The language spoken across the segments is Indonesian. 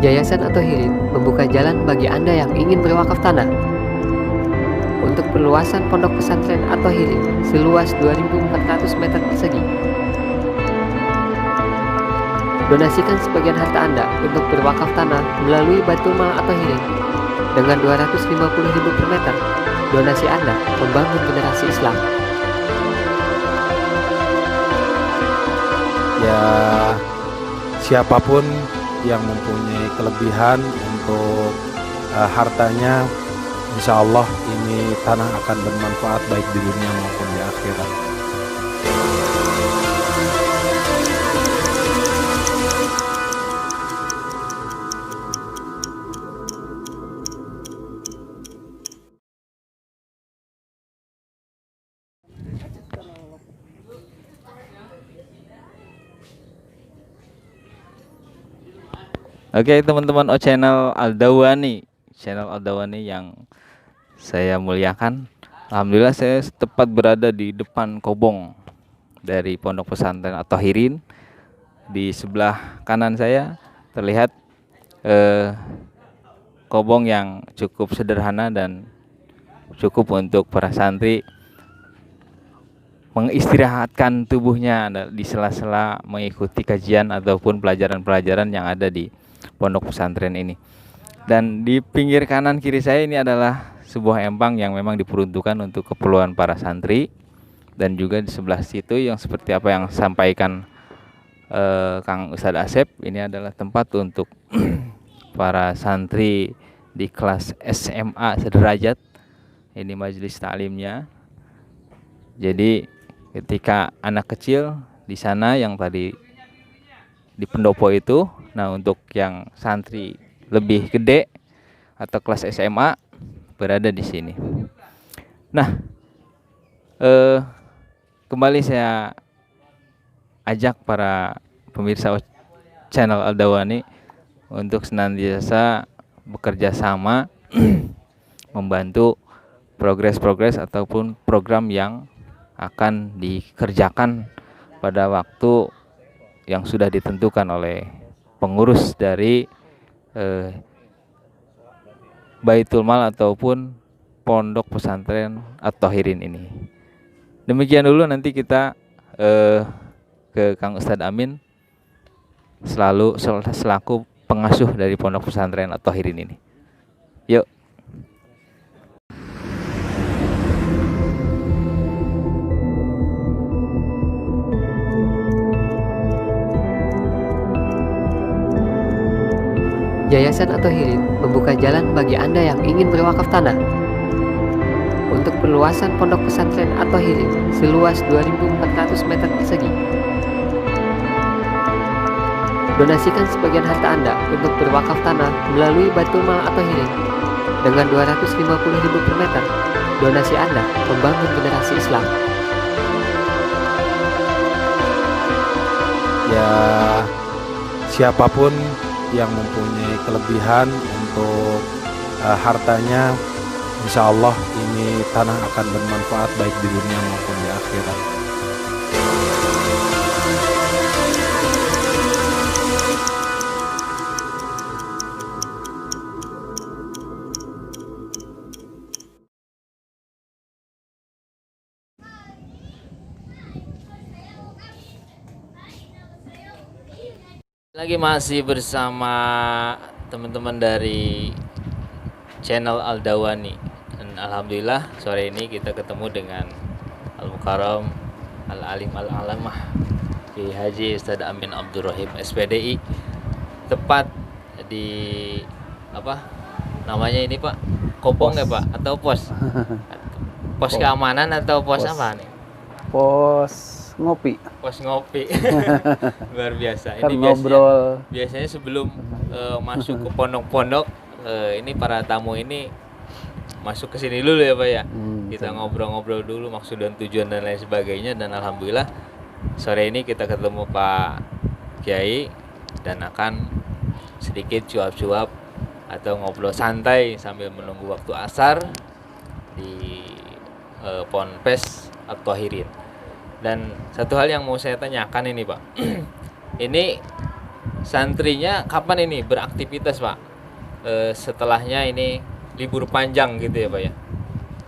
Yayasan At-Thohirin membuka jalan bagi Anda yang ingin berwakaf tanah untuk perluasan pondok pesantren At-Thohirin seluas 2.400 meter persegi. Donasikan sebagian harta Anda untuk berwakaf tanah melalui Baitul Mal At-Thohirin dengan 250.000 per meter. Donasi Anda membangun generasi Islam. Ya, siapapun yang mempunyai kelebihan untuk hartanya, insya Allah ini tanah akan bermanfaat baik di dunia maupun di akhirat. Oke teman-teman, channel Al-Dawani yang saya muliakan. Alhamdulillah saya tepat berada di depan kobong dari Pondok Pesantren At-Thohirin. Di sebelah kanan saya terlihat kobong yang cukup sederhana dan cukup untuk para santri mengistirahatkan tubuhnya di sela-sela mengikuti kajian ataupun pelajaran-pelajaran yang ada di pondok pesantren ini. Dan di pinggir kanan kiri saya ini adalah sebuah empang yang memang diperuntukkan untuk keperluan para santri. Dan juga di sebelah situ yang seperti apa yang sampaikan Kang Ustadz Asep, ini adalah tempat untuk para santri di kelas SMA sederajat. Ini majelis taklimnya. Jadi ketika anak kecil di sana yang tadi di pendopo itu, nah untuk yang santri lebih gede atau kelas SMA berada di sini. Nah, kembali saya ajak para pemirsa channel Al-Dawani untuk senantiasa bekerja sama membantu progres-progres ataupun program yang akan dikerjakan pada waktu yang sudah ditentukan oleh pengurus dari Baitul Mal ataupun Pondok Pesantren At-Thohirin ini. Demikian dulu, nanti kita ke Kang Ustadz Amin selaku pengasuh dari Pondok Pesantren At-Thohirin ini. Yuk. Yayasan At-Thohirin membuka jalan bagi Anda yang ingin berwakaf tanah untuk perluasan pondok pesantren At-Thohirin seluas 2.400 meter persegi. Donasikan sebagian harta Anda untuk berwakaf tanah melalui Baitul Mal At-Thohirin dengan 250.000 per meter. Donasi Anda membangun generasi Islam. Ya, siapapun yang mempunyai kelebihan untuk hartanya, insya Allah ini tanah akan bermanfaat baik di dunia maupun di akhirat. Lagi masih bersama teman-teman dari channel Al-Dawani, dan alhamdulillah sore ini kita ketemu dengan Al-Mukarram Al-Alim Al-Alamah Kiai Haji Ustadz Amin Abdurrahim SPDI, tepat di apa namanya ini Pak, kobong ya Pak, atau pos pos keamanan atau pos apa nih? Pos ngopi. Pos ngopi. Luar biasa. Kan Ini ngobrol. biasanya sebelum masuk ke pondok-pondok, ini para tamu ini masuk ke sini dulu ya Pak ya. Kita ngobrol-ngobrol dulu maksud dan tujuan dan lain sebagainya, dan alhamdulillah sore ini kita ketemu Pak Kiai dan akan sedikit cuap-cuap atau ngobrol santai sambil menunggu waktu asar di Ponpes At-Thohirin. Dan satu hal yang mau saya tanyakan ini Pak, ini santrinya kapan ini beraktivitas Pak? Setelahnya ini libur panjang gitu ya Pak ya?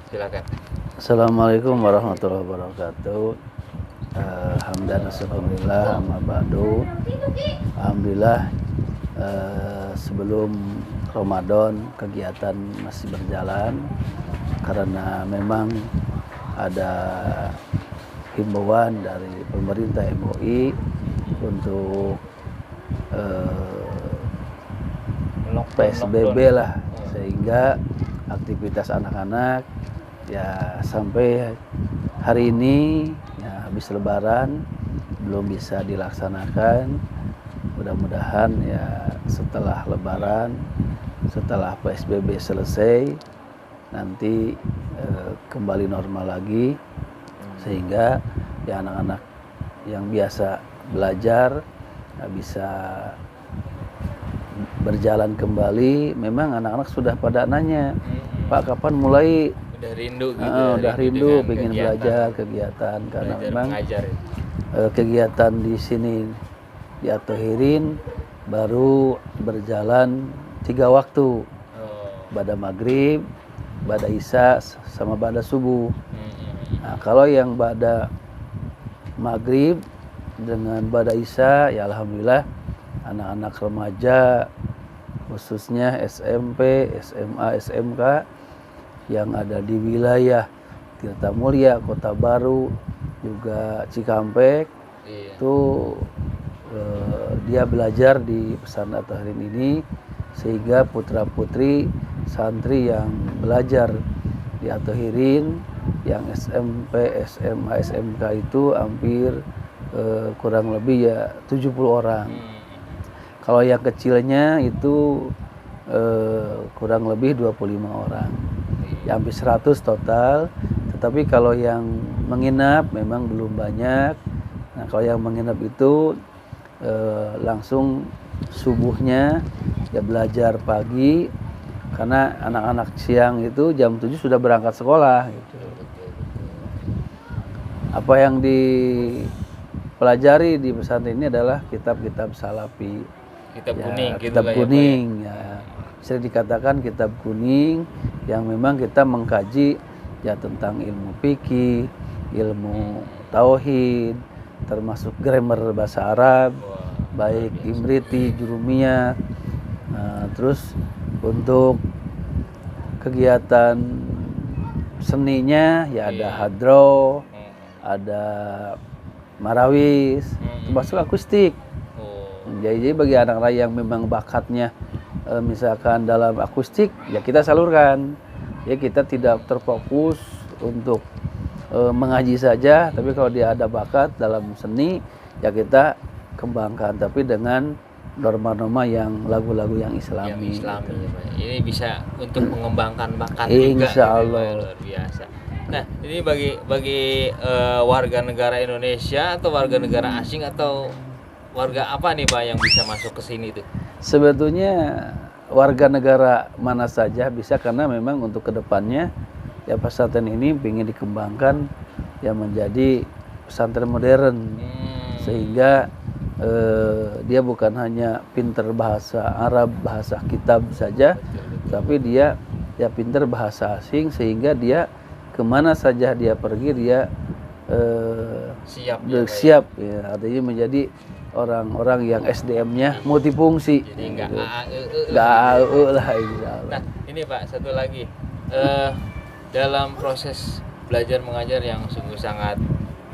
Silakan. Assalamualaikum warahmatullahi wabarakatuh. Hamdan alhamdulillah amma ba'du. Alhamdulillah, sebelum Ramadan kegiatan masih berjalan karena memang ada himbauan dari pemerintah MUI untuk PSBB lah, sehingga aktivitas anak-anak ya sampai hari ini ya habis Lebaran belum bisa dilaksanakan. Mudah-mudahan ya setelah Lebaran, setelah PSBB selesai, nanti kembali normal lagi, sehingga ya anak-anak yang biasa belajar bisa berjalan kembali. Memang anak-anak sudah pada nanya, Pak kapan mulai? Udah rindu gitu. Udah rindu, dengan pengen belajar kegiatan karena belajar memang mengajar ya. Kegiatan di sini di At-Tahirin baru berjalan 3 waktu, ba'da maghrib, ba'da isya, sama ba'da subuh. Nah, kalau yang ba'da maghrib dengan ba'da isya ya alhamdulillah anak-anak remaja khususnya SMP, SMA, SMK yang ada di wilayah Tirtamulya, Kota Baru, juga Cikampek, itu dia belajar di pesantren At-Tahirin ini, sehingga putra-putri santri yang belajar di At-Tahirin yang SMP, SMA, SMK itu hampir kurang lebih ya 70 orang. Kalau yang kecilnya itu kurang lebih 25 orang. Ya hampir 100 total. Tetapi kalau yang menginap memang belum banyak. Nah, kalau yang menginap itu langsung subuhnya ya belajar pagi, karena anak-anak siang itu jam 7 sudah berangkat sekolah gitu. Apa yang dipelajari di pesantren ini adalah kitab-kitab salafi. Kitab Ya, kuning gitu kitab lah kuning ya, bisa dikatakan kitab kuning yang memang kita mengkaji ya tentang ilmu fikih, ilmu tauhid, termasuk grammar bahasa Arab, baik Imriti, Jurumiyah. Nah, terus untuk kegiatan seninya ya ada hadro, ada marawis, termasuk akustik. Jadi bagi anak-anak yang memang bakatnya misalkan dalam akustik ya kita salurkan. Ya kita tidak terfokus untuk mengaji saja, tapi kalau dia ada bakat dalam seni ya kita kembangkan, tapi dengan norma-norma yang lagu-lagu yang Islami. Yang Islami ya, Pak. Ini bisa untuk mengembangkan bakat Insya juga. Allah. Gitu, luar biasa. Nah, ini bagi warga negara Indonesia atau warga negara asing atau warga apa nih Pak yang bisa masuk ke sini tuh? Sebetulnya warga negara mana saja bisa, karena memang untuk kedepannya ya pesantren ini ingin dikembangkan ya menjadi pesantren modern, sehingga dia bukan hanya pinter bahasa Arab, bahasa kitab saja, tapi dia ya pinter bahasa asing, sehingga dia kemana saja dia pergi dia siap ya, artinya menjadi orang-orang yang SDM-nya multifungsi. Jadi nggak gitu. AAE lah insya Allah. Nah, ini Pak, satu lagi. Dalam proses belajar mengajar yang sungguh sangat,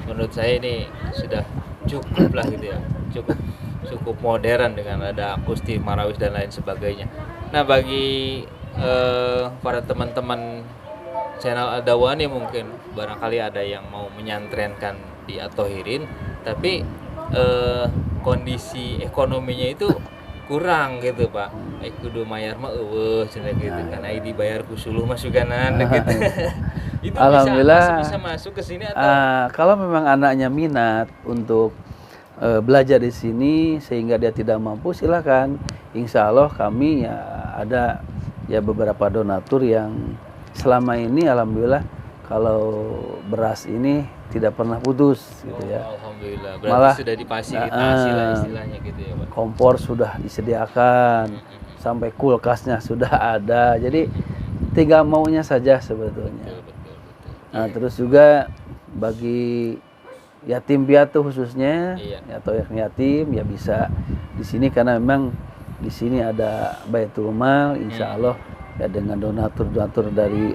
menurut saya ini sudah cukup lah gitu ya. Cukup modern dengan ada akustik, marawis dan lain sebagainya. Nah, bagi para teman-teman channel Al-Dawani mungkin barangkali ada yang mau menyantrenkan di At-Tahirin, tapi kondisi ekonominya itu kurang gitu Pak. Kudu mayar mah eueuh cenah gitu kan. Ai dibayar ku suluh mah suganan gitu. Itu Alhamdulillah bisa masuk ke sini atau kalau memang anaknya minat untuk belajar di sini sehingga dia tidak mampu, silakan. Insya Allah kami ya ada ya beberapa donatur yang selama ini alhamdulillah kalau beras ini tidak pernah putus gitu ya. Alhamdulillah. Berarti Malah, sudah difasilitasi lah istilahnya gitu ya, Pak. Kompor sudah disediakan, sampai kulkasnya sudah ada. Jadi tinggal maunya saja sebetulnya. Betul. Nah, terus juga bagi yatim piatu khususnya, Iya. atau yang yatim ya bisa di sini karena memang di sini ada Baitul Mal, insya Allah ya dengan donatur dari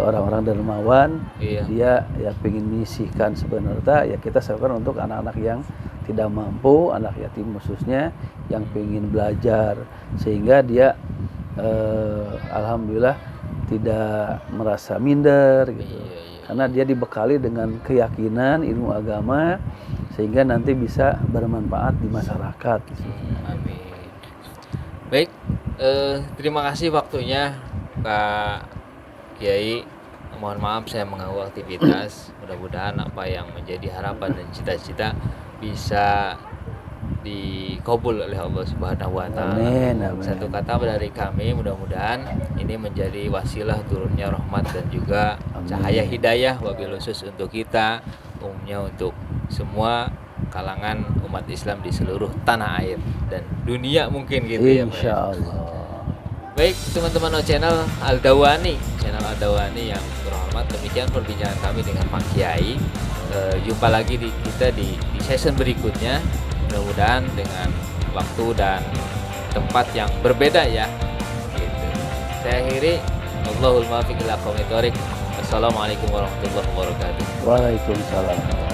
orang-orang dermawan, Iya. dia ya pengen menyisihkan sebenarnya ya kita salurkan untuk anak-anak yang tidak mampu, anak yatim khususnya yang pengen belajar sehingga dia alhamdulillah tidak merasa minder gitu. Iya. Karena dia dibekali dengan keyakinan ilmu agama sehingga nanti bisa bermanfaat di masyarakat. Amin. Baik, terima kasih waktunya Pak Kiai. Mohon maaf saya mengganggu aktivitas. Mudah-mudahan apa yang menjadi harapan dan cita-cita bisa dikabul oleh Allah Subhanahu wa taala. Amin, amin. Satu kata dari kami, mudah-mudahan ini menjadi wasilah turunnya rahmat dan juga cahaya hidayah wabil khusus untuk kita, umumnya untuk semua kalangan umat Islam di seluruh tanah air dan dunia mungkin gitu ya, Pak. Insya Allah. Baik teman-teman channel Al-Dawani yang terhormat, demikian perbincangan kami dengan Pak Kiai. Jumpa lagi kita di session berikutnya, mudah-mudahan dengan waktu dan tempat yang berbeda ya gitu. Saya akhiri, Allahul muwaffiq ila aqwamit thoriq. Assalamualaikum warahmatullahi wabarakatuh. Waalaikumsalam.